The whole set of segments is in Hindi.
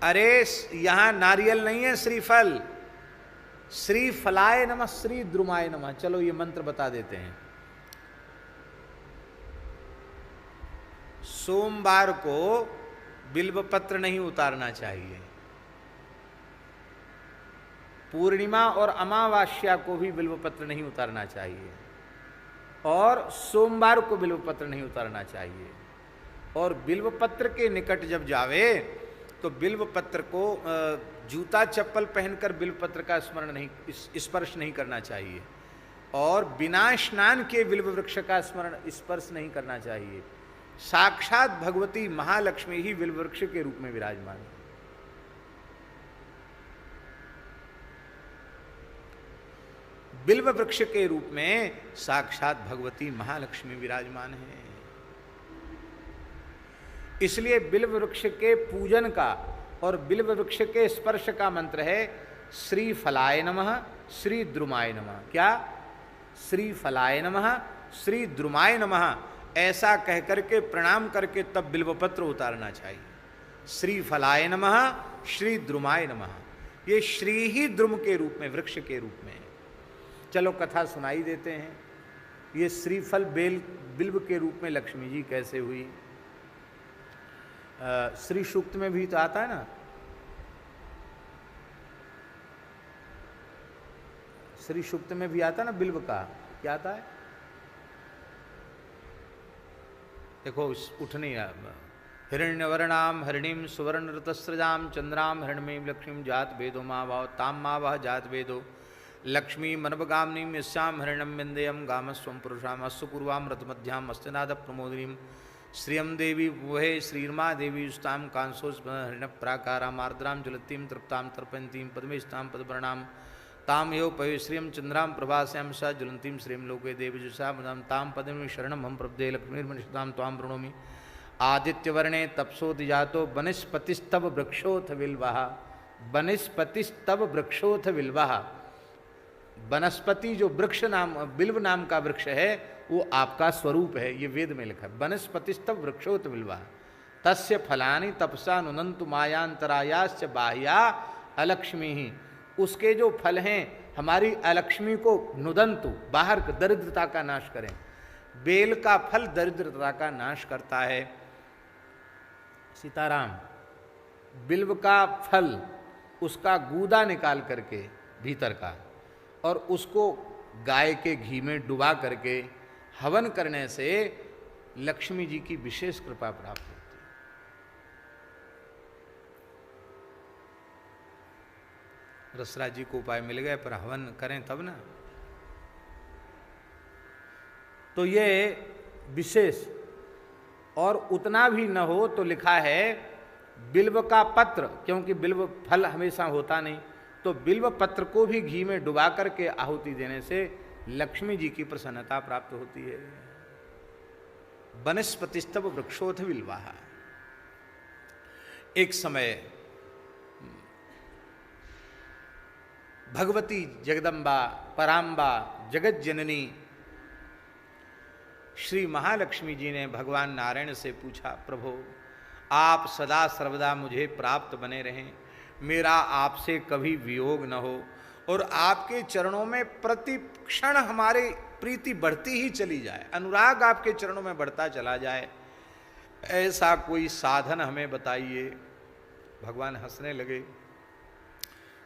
अरे यहां नारियल नहीं है, श्रीफल। श्री फलाय नमः, श्री द्रुमाय नमः। चलो ये मंत्र बता देते हैं। सोमवार को बिल्व पत्र नहीं उतारना चाहिए, पूर्णिमा और अमावास्या को भी बिल्व पत्र नहीं उतारना चाहिए, और सोमवार को बिल्व पत्र नहीं उतारना चाहिए। और बिल्व पत्र के निकट जब जावे तो बिल्व पत्र को जूता चप्पल पहनकर बिल्व पत्र का स्मरण नहीं, स्पर्श नहीं करना चाहिए, और बिना स्नान के बिल्व वृक्ष का स्मरण स्पर्श नहीं करना चाहिए। साक्षात भगवती महालक्ष्मी ही बिल्व वृक्ष के रूप में विराजमान है। बिल्व वृक्ष के रूप में साक्षात भगवती महालक्ष्मी विराजमान है। इसलिए बिल्व वृक्ष के पूजन का और बिल्व वृक्ष के स्पर्श का मंत्र है श्री फलाय नमः, श्री द्रुमाय नमः। क्या? श्री फलाय नमः, श्री द्रुमाय नमः। ऐसा कहकर के प्रणाम करके तब बिल्वपत्र उतारना चाहिए। श्री फलाय नमः, श्री द्रुमाय नमः। ये श्री ही द्रुम के रूप में, वृक्ष के रूप में। चलो कथा सुनाई देते हैं। ये श्रीफल बिल्व के रूप में लक्ष्मी जी कैसे हुई? श्री सूक्त में भी तो आता है ना, श्री सूक्त में भी आता है ना बिल्व का। क्या आता है? देखो उठ नहीं रहा। हिरण्यवर्णाम हरिणीम सुवर्ण ऋतस्रजाम चंद्राम हिरण्यमीं लक्ष्मीं जात वेदो माँ भाव ताम माँ वह जात वेदो लक्ष्मी मनवगामिनीं यस्याम हिरण्यम विंदेयम गामस्वम पुरुषाम अस्तु पूर्वाम रथमध्याम अस्तिनाद प्रमोदिनीं श्रियम देवी वहे श्रीर्मा देवी युष्टाम कांसोस हृण प्राकाराम आर्द्राम जलतीम तृप्ताम तर्पयंतीम पद्मेष्टाम पदवर्णाम ताम यो पवे श्रियम चंद्राम प्रभास्याम सा ज्वलंतीम श्रीम लोके देवी जुषा मदाम ताम पद्म शरणम हम प्रपदे लक्ष्मीर्मनिषताम ताम प्रणोमि आदित्यवर्णे तपसोदिजातो वनस्पतिस्तव वृक्षोथ विल्वाह। वनस्पतिस्तव वृक्षोथ विल्वाह। वनस्पति जो वृक्ष नाम बिल्व नाम का वृक्ष है वो आपका स्वरूप है। ये वेद में लिखा है। वनस्पतिस्तव वृक्षोत विल्वा तस्य फलानि तपसा नुनंतु मायांतरायाश्च बाह्या अलक्ष्मी ही। उसके जो फल हैं हमारी अलक्ष्मी को नुदंतु, बाहर दरिद्रता का नाश करें। बेल का फल दरिद्रता का नाश करता है। सीताराम। बिल्व का फल, उसका गूदा निकाल करके भीतर का, और उसको गाय के घी में डुबा करके हवन करने से लक्ष्मी जी की विशेष कृपा प्राप्त होती है। रसराज जी को उपाय मिल गए, पर हवन करें तब ना। तो ये विशेष, और उतना भी न हो तो लिखा है बिल्व का पत्र, क्योंकि बिल्व फल हमेशा होता नहीं, तो बिल्व पत्र को भी घी में डुबा करके आहुति देने से लक्ष्मी जी की प्रसन्नता प्राप्त होती है। वनस्पतिस्तव वृक्षोथ विल्वाह। एक समय भगवती जगदम्बा पराम्बा जगत जननी श्री महालक्ष्मी जी ने भगवान नारायण से पूछा, प्रभु आप सदा सर्वदा मुझे प्राप्त बने रहें, मेरा आपसे कभी वियोग न हो, और आपके चरणों में प्रति क्षण हमारी प्रीति बढ़ती ही चली जाए, अनुराग आपके चरणों में बढ़ता चला जाए, ऐसा कोई साधन हमें बताइए। भगवान हंसने लगे,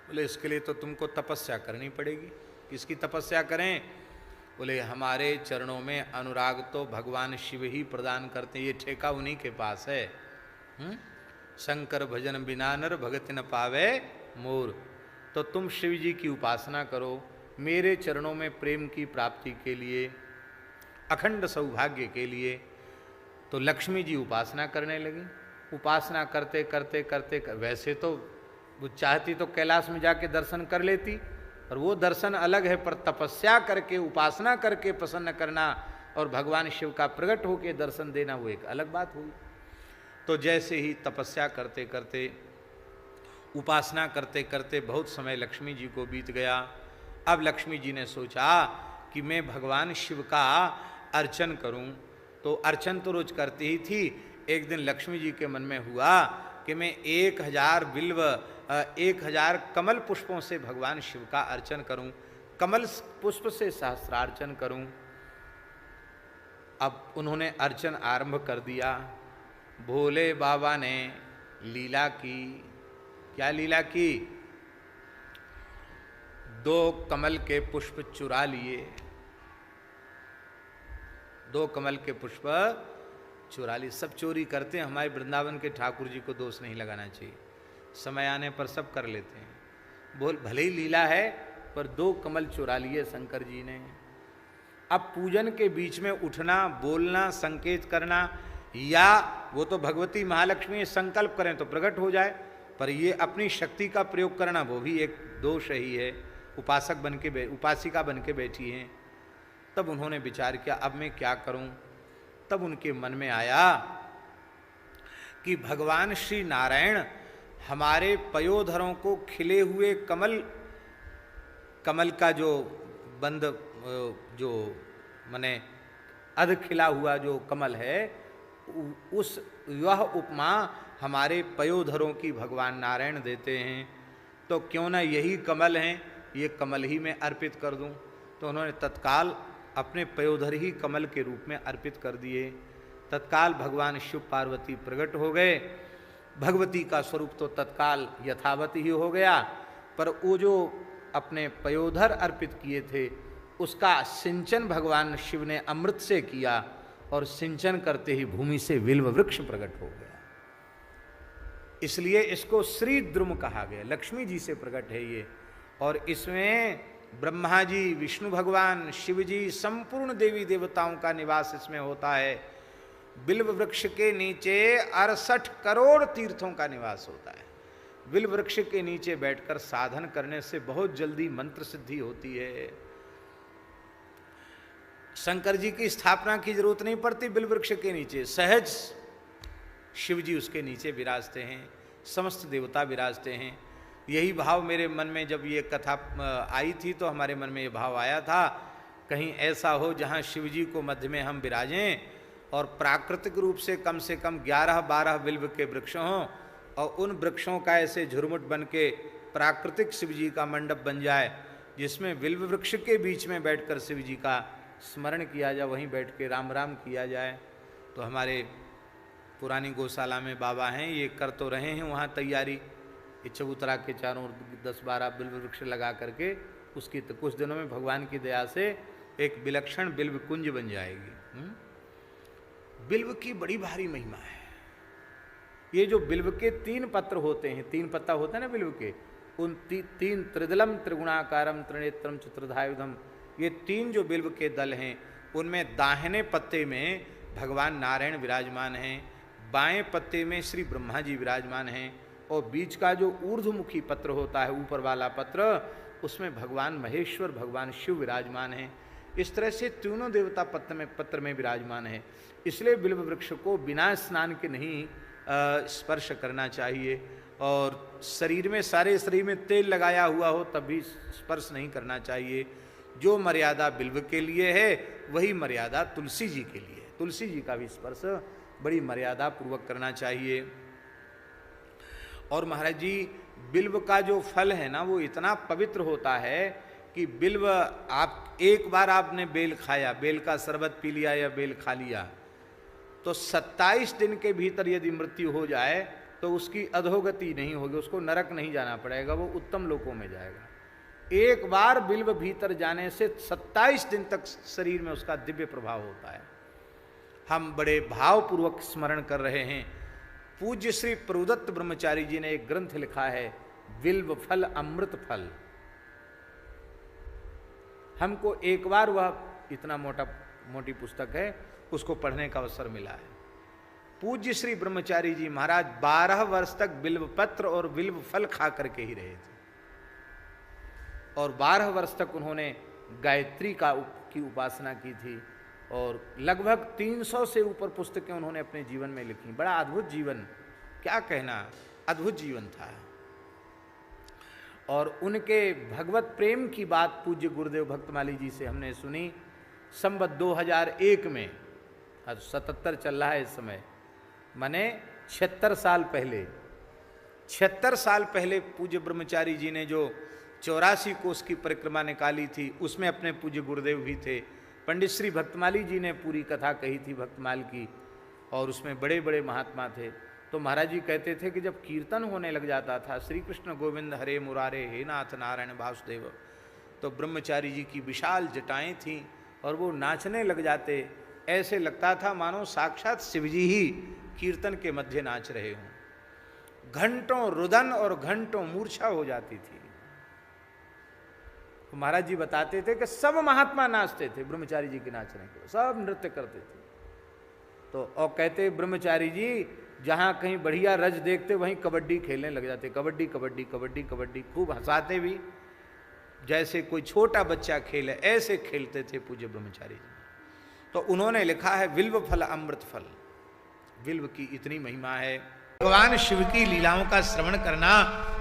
बोले इसके लिए तो तुमको तपस्या करनी पड़ेगी। किसकी तपस्या करें? बोले हमारे चरणों में अनुराग तो भगवान शिव ही प्रदान करते हैं, ये ठेका उन्हीं के पास है। शंकर भजन बिना नर भगति न पावे मोर। तो तुम शिव जी की उपासना करो, मेरे चरणों में प्रेम की प्राप्ति के लिए, अखंड सौभाग्य के लिए। तो लक्ष्मी जी उपासना करने लगी। उपासना करते करते करते वैसे तो वो चाहती तो कैलाश में जाके दर्शन कर लेती, और वो दर्शन अलग है, पर तपस्या करके उपासना करके प्रसन्न करना और भगवान शिव का प्रकट होकर दर्शन देना वो एक अलग बात हुई। तो जैसे ही तपस्या करते करते उपासना करते करते बहुत समय लक्ष्मी जी को बीत गया। अब लक्ष्मी जी ने सोचा कि मैं भगवान शिव का अर्चन करूं। तो अर्चन तो रोज करती ही थी। एक दिन लक्ष्मी जी के मन में हुआ कि मैं 1000 बिल्व 1000 कमल पुष्पों से भगवान शिव का अर्चन करूं, कमल पुष्प से सहस्रार्चन करूं। अब उन्होंने अर्चन आरंभ कर दिया। भोले बाबा ने लीला की। क्या लीला की? 2 कमल के पुष्प चुरा लिए। 2 कमल के पुष्प चुरा लिए। सब चोरी करते हैं, हमारे वृंदावन के ठाकुर जी को दोष नहीं लगाना चाहिए, समय आने पर सब कर लेते हैं। बोल भले ही लीला है, पर 2 कमल चुरा लिए शंकर जी ने। अब पूजन के बीच में उठना, बोलना, संकेत करना, या वो तो भगवती महालक्ष्मी संकल्प करें तो प्रकट हो जाए, पर ये अपनी शक्ति का प्रयोग करना वो भी एक दोष ही है। उपासक बन के उपासिका बन के बैठी हैं। तब उन्होंने विचार किया अब मैं क्या करूं। तब उनके मन में आया कि भगवान श्री नारायण हमारे पयोधरों को खिले हुए कमल का जो बंद जो माने अध खिला हुआ जो कमल है, उस वह उपमा हमारे पयोधरों की भगवान नारायण देते हैं, तो क्यों ना यही कमल हैं, ये कमल ही मैं अर्पित कर दूं। तो उन्होंने तत्काल अपने पयोधर ही कमल के रूप में अर्पित कर दिए। तत्काल भगवान शिव पार्वती प्रकट हो गए। भगवती का स्वरूप तो तत्काल यथावत ही हो गया, पर वो जो अपने पयोधर अर्पित किए थे उसका सिंचन भगवान शिव ने अमृत से किया, और सिंचन करते ही भूमि से बिल्व वृक्ष प्रकट हो गया। इसलिए इसको श्री द्रुम कहा गया, लक्ष्मी जी से प्रकट है ये। और इसमें ब्रह्मा जी, विष्णु भगवान, शिव जी, संपूर्ण देवी देवताओं का निवास इसमें होता है। बिल्व वृक्ष के नीचे 68 करोड़ तीर्थों का निवास होता है। बिल्व वृक्ष के नीचे बैठकर साधन करने से बहुत जल्दी मंत्र सिद्धि होती है। शंकर जी की स्थापना की जरूरत नहीं पड़ती, बिल्व वृक्ष के नीचे सहज शिव जी उसके नीचे विराजते हैं, समस्त देवता विराजते हैं। यही भाव मेरे मन में जब ये कथा आई थी तो हमारे मन में ये भाव आया था, कहीं ऐसा हो जहाँ शिव जी को मध्य में हम विराजें और प्राकृतिक रूप से कम 11-12 बिल्व के वृक्ष हों, और उन वृक्षों का ऐसे झुरमुट बन के प्राकृतिक शिव जी का मंडप बन जाए, जिसमें बिल्व वृक्ष के बीच में बैठकर शिव जी का स्मरण किया जाए, वहीं बैठ के राम राम किया जाए। तो हमारे पुरानी गौशाला में बाबा हैं, ये कर तो रहे हैं वहाँ तैयारी, ये चबूतरा के चारों 10-12 बिल्व वृक्ष लगा करके उसकी तो कुछ दिनों में भगवान की दया से एक विलक्षण बिल्व कुंज बन जाएगी। बिल्व की बड़ी भारी महिमा है। ये जो बिल्व के 3 पत्र होते हैं, 3 पत्ता होता है ना बिल्व के, उन 3 त्रिदलम त्रिगुणाकारम त्रिनेत्रम चतुर्धायुधम, ये 3 जो बिल्व के दल हैं उनमें दाहिने पत्ते में भगवान नारायण विराजमान हैं, बाएं पत्ते में श्री ब्रह्मा जी विराजमान हैं, और बीच का जो ऊर्ध्वमुखी पत्र होता है, ऊपर वाला पत्र, उसमें भगवान महेश्वर भगवान शिव विराजमान हैं। इस तरह से तीनों देवता पत्र में विराजमान है। इसलिए बिल्व वृक्ष को बिना स्नान के नहीं स्पर्श करना चाहिए, और शरीर में सारे शरीर में तेल लगाया हुआ हो तब भी स्पर्श नहीं करना चाहिए। जो मर्यादा बिल्व के लिए है वही मर्यादा तुलसी जी के लिए। तुलसी जी का भी स्पर्श बड़ी मर्यादा पूर्वक करना चाहिए। और महाराज जी, बिल्व का जो फल है ना वो इतना पवित्र होता है कि बिल्व, आप एक बार आपने बेल खाया, बेल का शरबत पी लिया या बेल खा लिया, तो 27 दिन के भीतर यदि मृत्यु हो जाए तो उसकी अधोगति नहीं होगी, उसको नरक नहीं जाना पड़ेगा, वो उत्तम लोकों में जाएगा। एक बार बिल्व भीतर जाने से 27 दिन तक शरीर में उसका दिव्य प्रभाव होता है। हम बड़े भावपूर्वक स्मरण कर रहे हैं। पूज्य श्री प्रभुदत्त ब्रह्मचारी जी ने एक ग्रंथ लिखा है, बिल्व फल अमृत फल। हमको एक बार वह इतना मोटी पुस्तक है, उसको पढ़ने का अवसर मिला है। पूज्य श्री ब्रह्मचारी जी महाराज 12 वर्ष तक बिल्व पत्र और बिल्व फल खा करके ही रहे थे, और 12 वर्ष तक उन्होंने गायत्री की उपासना की थी, और लगभग 300 से ऊपर पुस्तकें उन्होंने अपने जीवन में लिखी। बड़ा अद्भुत जीवन, क्या कहना, अद्भुत जीवन था। और उनके भगवत प्रेम की बात पूज्य गुरुदेव भक्तमाली जी से हमने सुनी। संवत 2001 में, 77 चल रहा है इस समय, माने 76 साल पहले, 76 साल पहले पूज्य ब्रह्मचारी जी ने जो 84 कोस की परिक्रमा निकाली थी, उसमें अपने पूज्य गुरुदेव भी थे। पंडित श्री भक्तमाली जी ने पूरी कथा कही थी भक्तमाल की, और उसमें बड़े बड़े महात्मा थे। तो महाराज जी कहते थे कि जब कीर्तन होने लग जाता था, श्री कृष्ण गोविंद हरे मुरारे हे नाथ नारायण वासुदेव, तो ब्रह्मचारी जी की विशाल जटाएं थीं और वो नाचने लग जाते। ऐसे लगता था मानो साक्षात शिवजी ही कीर्तन के मध्य नाच रहे हों। घंटों रुदन और घंटों मूर्छा हो जाती थी। तो महाराज जी बताते थे कि सब महात्मा नाचते थे ब्रह्मचारी जी के नाचने को, सब नृत्य करते थे। तो और कहते ब्रह्मचारी जी जहां कहीं बढ़िया रज देखते वहीं कबड्डी खेलने लग जाते, कबड्डी कबड्डी कबड्डी कबड्डी, खूब हंसाते भी, जैसे कोई छोटा बच्चा खेले ऐसे खेलते थे पूज्य ब्रह्मचारी जी। तो उन्होंने लिखा है विल्व फल अमृत फल, विल्व की इतनी महिमा है। भगवान शिव की लीलाओं का श्रवण करना,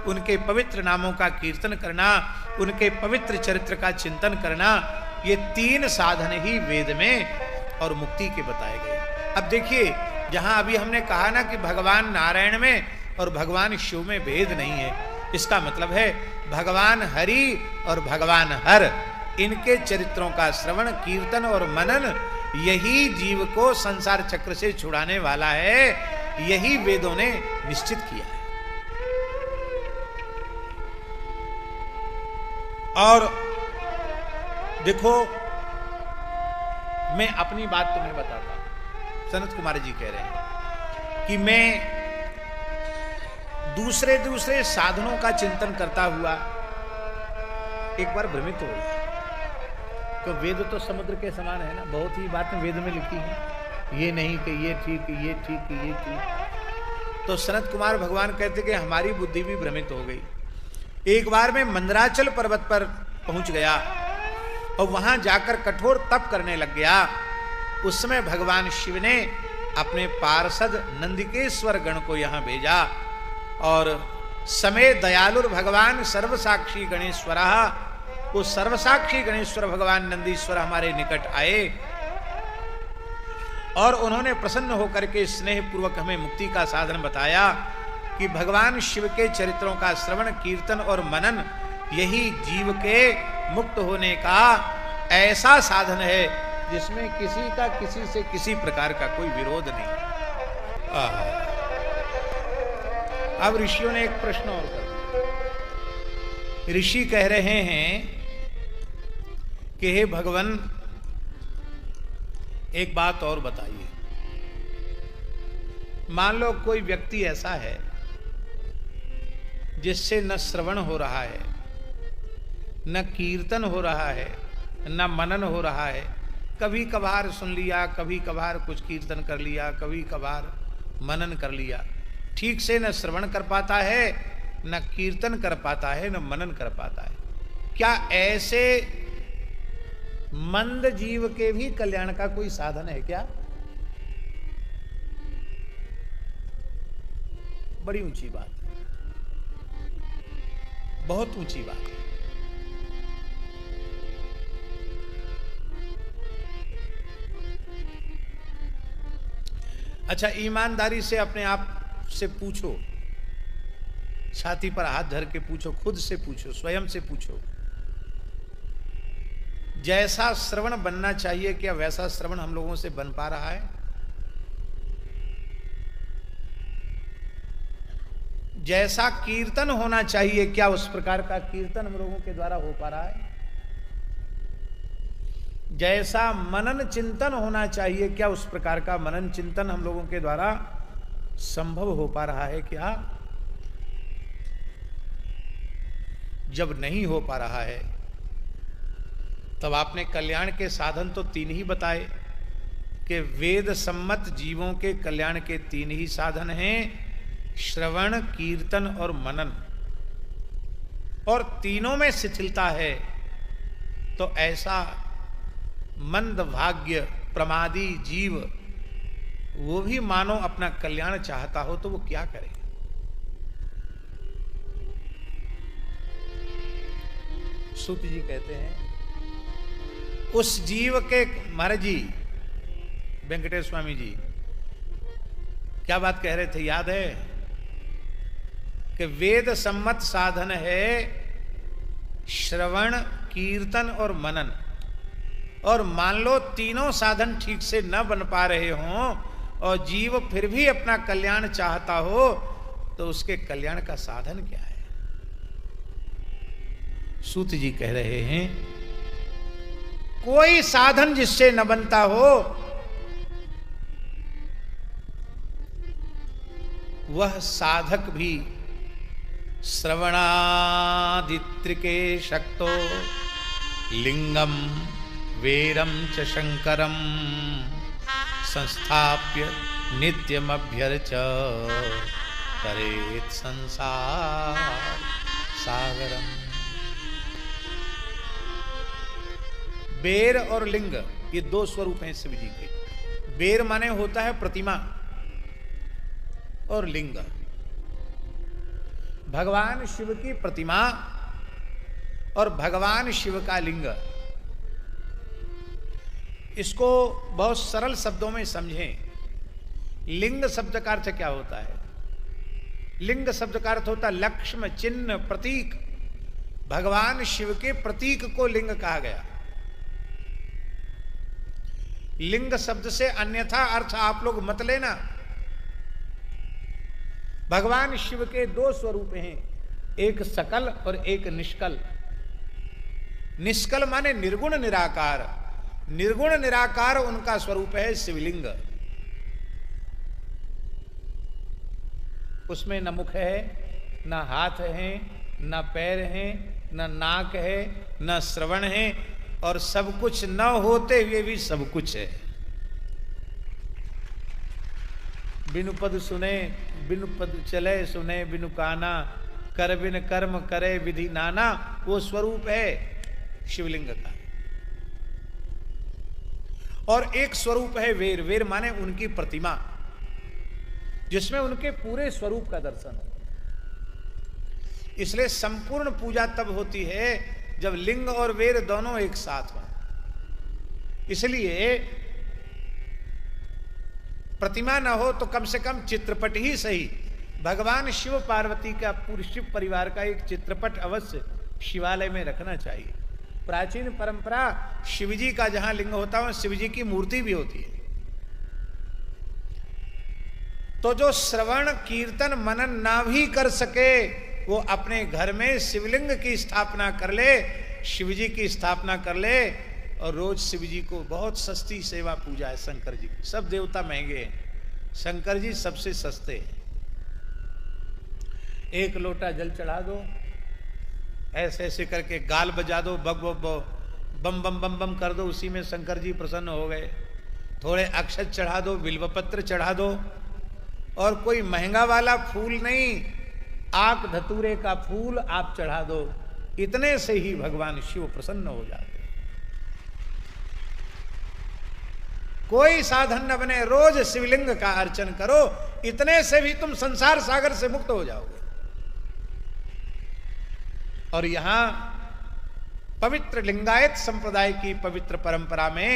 उनके पवित्र नामों का कीर्तन करना, उनके पवित्र चरित्र का चिंतन करना, ये 3 साधन ही वेद में और मुक्ति के बताए गए। अब देखिए, जहां अभी हमने कहा ना कि भगवान नारायण में और भगवान शिव में भेद नहीं है, इसका मतलब है भगवान हरि और भगवान हर, इनके चरित्रों का श्रवण कीर्तन और मनन यही जीव को संसार चक्र से छुड़ाने वाला है, यही वेदों ने निश्चित किया है। और देखो, मैं अपनी बात तुम्हें बताता हूं। सनत कुमार जी कह रहे हैं कि मैं दूसरे दूसरे साधनों का चिंतन करता हुआ एक बार भ्रमित हो गया। तो वेद तो समुद्र के समान है ना, बहुत ही बातें वेद में लिखी हैं, ये नहीं कि ये ठीक, ये ठीक, ये ठीक। तो सनत कुमार भगवान कहते कि हमारी बुद्धि भी भ्रमित हो गई। एक बार मैं मंदराचल पर्वत पर पहुंच गया और वहां जाकर कठोर तप करने लग गया। उस समय भगवान शिव ने अपने पार्षद नंदिकेश्वर गण को यहां भेजा और समय दयालुर भगवान सर्वसाक्षी गणेश्वर, वो सर्वसाक्षी गणेश्वर भगवान नंदीश्वर हमारे निकट आए और उन्होंने प्रसन्न होकर के स्नेह पूर्वक हमें मुक्ति का साधन बताया कि भगवान शिव के चरित्रों का श्रवण कीर्तन और मनन यही जीव के मुक्त होने का ऐसा साधन है जिसमें किसी का किसी से किसी प्रकार का कोई विरोध नहीं। अब ऋषियों ने एक प्रश्न और कर दिया। ऋषि कह रहे हैं कि हे भगवान, एक बात और बताइए। मान लो कोई व्यक्ति ऐसा है जिससे न श्रवण हो रहा है, न कीर्तन हो रहा है, न मनन हो रहा है। कभी कभार सुन लिया, कभी कभार कुछ कीर्तन कर लिया, कभी कभार मनन कर लिया, ठीक से न श्रवण कर पाता है, न कीर्तन कर पाता है, न मनन कर पाता है। क्या ऐसे मंद जीव के भी कल्याण का कोई साधन है क्या? बड़ी ऊंची बात है, बहुत ऊंची बात है। अच्छा, ईमानदारी से अपने आप से पूछो, छाती पर हाथ धर के पूछो, खुद से पूछो, स्वयं से पूछो, जैसा श्रवण बनना चाहिए क्या वैसा श्रवण हम लोगों से बन पा रहा है? जैसा कीर्तन होना चाहिए क्या उस प्रकार का कीर्तन हम लोगों के द्वारा हो पा रहा है? जैसा मनन चिंतन होना चाहिए क्या उस प्रकार का मनन चिंतन हम लोगों के द्वारा संभव हो पा रहा है क्या? जब नहीं हो पा रहा है तब आपने कल्याण के साधन तो 3 ही बताए कि वेद सम्मत जीवों के कल्याण के 3 ही साधन हैं, श्रवण, कीर्तन और मनन, और तीनों में शिथिलता है। तो ऐसा मंद भाग्य प्रमादी जीव वो भी मानो अपना कल्याण चाहता हो तो वो क्या करे? सूत जी कहते हैं उस जीव के, महाराज जी वेंकटेश स्वामी जी क्या बात कह रहे थे याद है? कि वेद सम्मत साधन है श्रवण, कीर्तन और मनन, और मान लो तीनों साधन ठीक से न बन पा रहे हों और जीव फिर भी अपना कल्याण चाहता हो, तो उसके कल्याण का साधन क्या है? सूत जी कह रहे हैं कोई साधन जिससे न बनता हो वह साधक भी श्रवणादित्रिके शक्तो लिंगम वेरम च शंकरम संस्थाप्य नित्यमभ्यर्च करेत संसार सागरम। बेर और लिंग ये दो स्वरूप हैं शिव जी के। बेर माने होता है प्रतिमा और लिंग भगवान शिव की प्रतिमा और भगवान शिव का लिंग। इसको बहुत सरल शब्दों में समझें। लिंग शब्द का अर्थ क्या होता है? लिंग शब्द का अर्थ होता है लक्ष्म, चिन्ह, प्रतीक। भगवान शिव के प्रतीक को लिंग कहा गया। लिंग शब्द से अन्यथा अर्थ आप लोग मत लेना। भगवान शिव के दो स्वरूप हैं, एक सकल और एक निष्कल। निष्कल माने निर्गुण निराकार। निर्गुण निराकार उनका स्वरूप है शिवलिंग। उसमें न मुख है, न हाथ है, न पैर है, न नाक है, न श्रवण है, और सब कुछ न होते हुए भी सब कुछ है। बिनु पद सुने, बिनु पद चले सुने, बिनु काना, कर बिन कर्म करे विधि नाना, वो स्वरूप है शिवलिंग का। और एक स्वरूप है वेर। वेर माने उनकी प्रतिमा, जिसमें उनके पूरे स्वरूप का दर्शन हो। इसलिए संपूर्ण पूजा तब होती है जब लिंग और वेर दोनों एक साथ हों। इसलिए प्रतिमा ना हो तो कम से कम चित्रपट ही सही। भगवान शिव पार्वती का पूरे शिव परिवार का एक चित्रपट अवश्य शिवालय में रखना चाहिए। प्राचीन परंपरा शिवजी का जहां लिंग होता है शिवजी की मूर्ति भी होती है। तो जो श्रवण कीर्तन मनन ना भी कर सके वो अपने घर में शिवलिंग की स्थापना कर ले, शिवजी की स्थापना कर ले, और रोज शिवजी को बहुत सस्ती सेवा पूजा है। शंकर जी सब देवता महंगे हैं, शंकर जी सबसे सस्ते हैं। एक लोटा जल चढ़ा दो, ऐसे ऐसे करके गाल बजा दो, बग बग बम बम बम बम कर दो, उसी में शंकर जी प्रसन्न हो गए। थोड़े अक्षत चढ़ा दो, बिल्वपत्र चढ़ा दो, और कोई महंगा वाला फूल नहीं, आक धतूरे का फूल आप चढ़ा दो, इतने से ही भगवान शिव प्रसन्न हो जाते। कोई साधन न बने, रोज शिवलिंग का अर्चन करो, इतने से भी तुम संसार सागर से मुक्त हो जाओगे। और यहां पवित्र लिंगायत संप्रदाय की पवित्र परंपरा में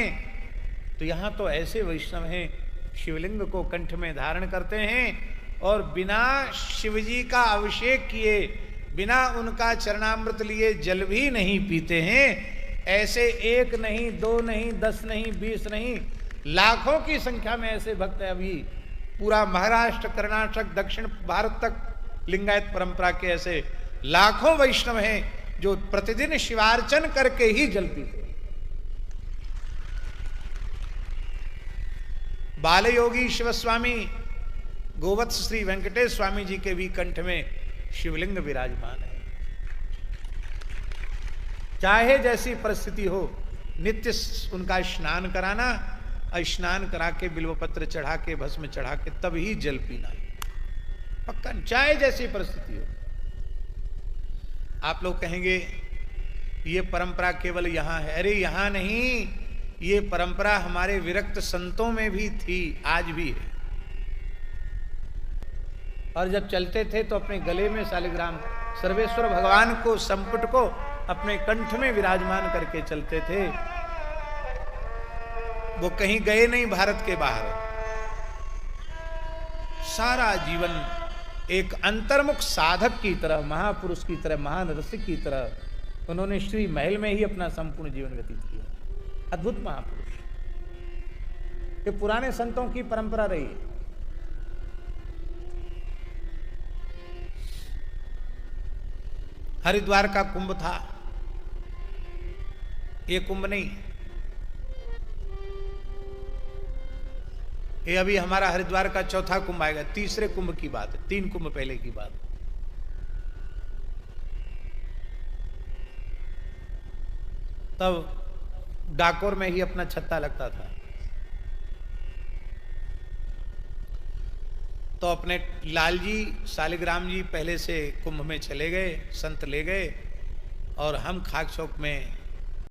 तो यहां तो ऐसे वैष्णव हैं शिवलिंग को कंठ में धारण करते हैं और बिना शिवजी का अभिषेक किए, बिना उनका चरणामृत लिए जल भी नहीं पीते हैं। ऐसे एक नहीं, दो नहीं, 10 नहीं, 20 नहीं, लाखों की संख्या में ऐसे भक्त हैं। अभी पूरा महाराष्ट्र, कर्नाटक, दक्षिण भारत तक लिंगायत परंपरा के ऐसे लाखों वैष्णव हैं जो प्रतिदिन शिवार्चन करके ही जल पीते। बाल योगी शिवस्वामी गोवत्स श्री वेंकटेश स्वामी जी के भी कंठ में शिवलिंग विराजमान है। चाहे जैसी परिस्थिति हो, नित्य उनका स्नान कराना, स्नान करा के बिल्वपत्र चढ़ा के, भस्म चढ़ा के तब ही जल पीना पक्का, चाहे जैसी परिस्थिति हो। आप लोग कहेंगे ये परंपरा केवल यहां है। अरे यहां नहीं, ये परंपरा हमारे विरक्त संतों में भी थी, आज भी है। और जब चलते थे तो अपने गले में शालिग्राम सर्वेश्वर भगवान को, संपुट को अपने कंठ में विराजमान करके चलते थे। वो कहीं गए नहीं भारत के बाहर, सारा जीवन एक अंतर्मुख साधक की तरह, महापुरुष की तरह, महान रसिक की तरह उन्होंने श्री महल में ही अपना संपूर्ण जीवन व्यतीत किया। अद्भुत महापुरुष, ये पुराने संतों की परंपरा रही है। हरिद्वार का कुंभ था, ये कुंभ नहीं, ये अभी हमारा हरिद्वार का चौथा कुंभ आएगा, तीसरे कुंभ की बात है, 3 कुंभ पहले की बात है। तब डाकोर में ही अपना छत्ता लगता था, तो अपने लालजी शालिग्राम जी पहले से कुंभ में चले गए, संत ले गए, और हम खाक चौक में